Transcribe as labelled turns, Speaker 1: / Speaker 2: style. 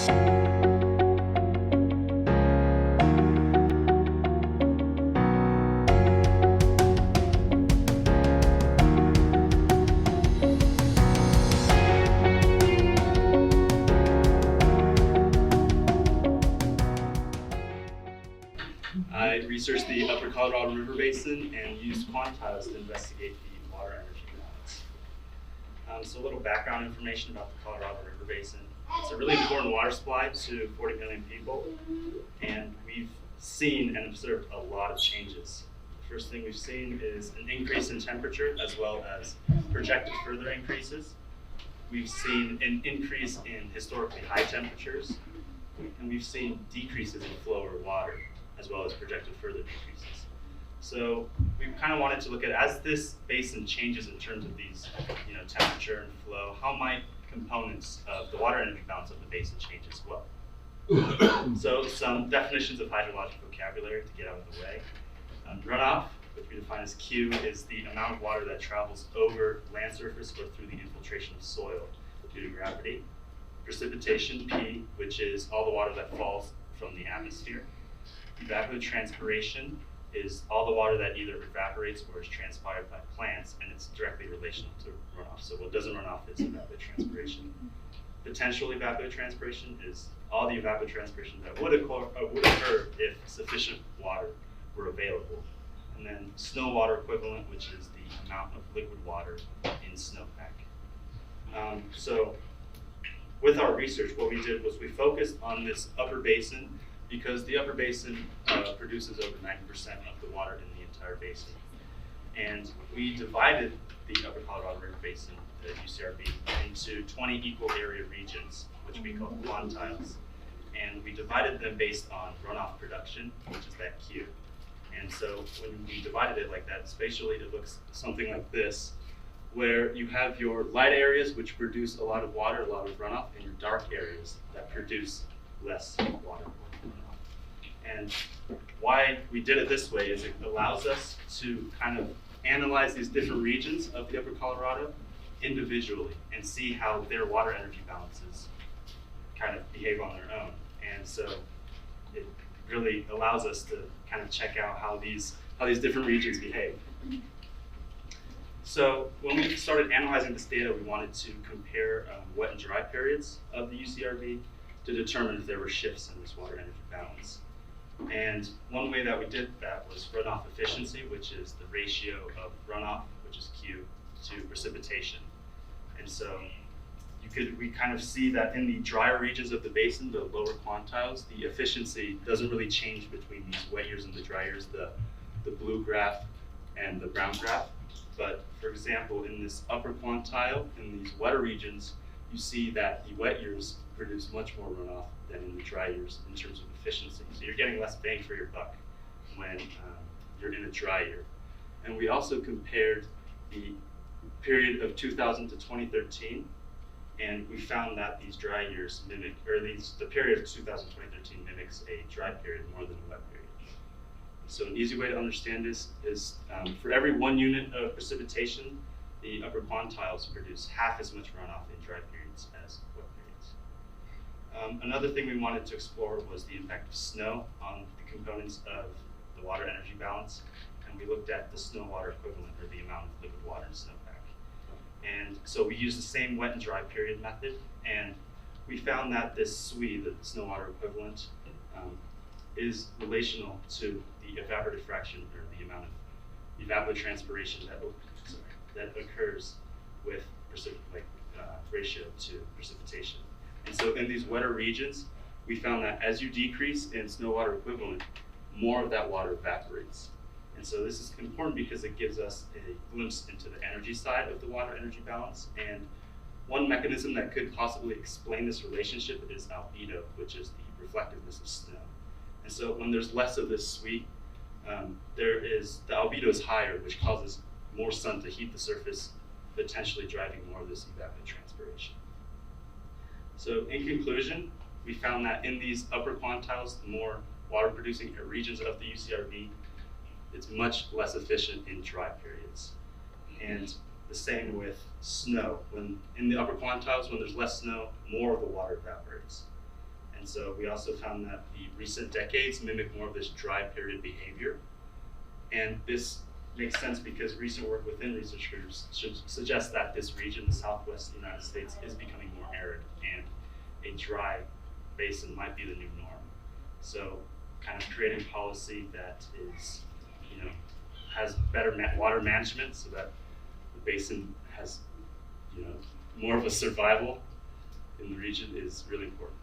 Speaker 1: I researched the Upper Colorado River Basin and used quantiles to investigate the water energy balance. So a little background information about the Colorado River Basin. It's a really important water supply to 40 million people, and we've seen and observed a lot of changes. The first thing we've seen is an increase in temperature as well as projected further increases. We've seen an increase in historically high temperatures, and we've seen decreases in flow or water, as well as projected further decreases. So we kind of wanted to look at, as this basin changes in terms of these, temperature and flow, how might components of the water energy balance of the basin change as well? So some definitions of hydrologic vocabulary to get out of the way. Runoff, which we define as Q, is the amount of water that travels over land surface or through the infiltration of soil due to gravity. Precipitation, P, which is all the water that falls from the atmosphere. Evapotranspiration is all the water that either evaporates or is transpired by plants, and it's directly relational to runoff. So what doesn't run off is evapotranspiration. Potential evapotranspiration is all the evapotranspiration that would occur if sufficient water were available. And then snow water equivalent, which is the amount of liquid water in snowpack. So with our research, what we did was we focused on this upper basin, because the upper basin produces over 90% of the water in the entire basin. And we divided the Upper Colorado River Basin, the UCRB, into 20 equal area regions, which we call quantiles. And we divided them based on runoff production, which is that Q. And so when we divided it like that, spatially it looks something like this, where you have your light areas which produce a lot of water, a lot of runoff, and your dark areas that produce less water. And why we did it this way is it allows us to kind of analyze these different regions of the Upper Colorado individually and see how their water energy balances kind of behave on their own. And so it really allows us to kind of check out how these different regions behave. So when we started analyzing this data, we wanted to compare wet and dry periods of the UCRB to determine if there were shifts in this water energy balance. And one way that we did that was runoff efficiency, which is the ratio of runoff, which is Q, to precipitation. And so we kind of see that in the drier regions of the basin, the lower quantiles, the efficiency doesn't really change between these wet years and the dry years, the blue graph and the brown graph. But for example, in this upper quantile, in these wetter regions, you see that the wet years produce much more runoff than in the dry years in terms of efficiency. So you're getting less bang for your buck when you're in a dry year. And we also compared the period of 2000 to 2013, and we found that these dry years mimic, or the period of 2000 to 2013 mimics a dry period more than a wet period. So an easy way to understand this is for every 1 unit of precipitation, the upper quantiles produce half as much runoff in dry periods as wet periods. Another thing we wanted to explore was the impact of snow on the components of the water energy balance, and we looked at the snow water equivalent, or the amount of liquid water in snowpack. And so we used the same wet and dry period method, and we found that this SWE, the snow water equivalent, is relational to the evaporative fraction, or the amount of evapotranspiration that occurs with ratio to precipitation. And so in these wetter regions, we found that as you decrease in snow water equivalent, more of that water evaporates. And so this is important because it gives us a glimpse into the energy side of the water energy balance. And one mechanism that could possibly explain this relationship is albedo, which is the reflectiveness of snow. And so when there's less of this SWE, the albedo is higher, which causes more sun to heat the surface, potentially driving more of this evapotranspiration. So in conclusion, we found that in these upper quantiles, the more water producing regions of the UCRB, it's much less efficient in dry periods. And the same with snow. When in the upper quantiles, when there's less snow, more of the water evaporates. And so we also found that the recent decades mimic more of this dry period behavior. And this makes sense because recent work within research groups should suggest that this region, the Southwest United States, is becoming more arid, and a dry basin might be the new norm. So kind of creating policy that is, has better water management so that the basin has, more of a survival in the region is really important.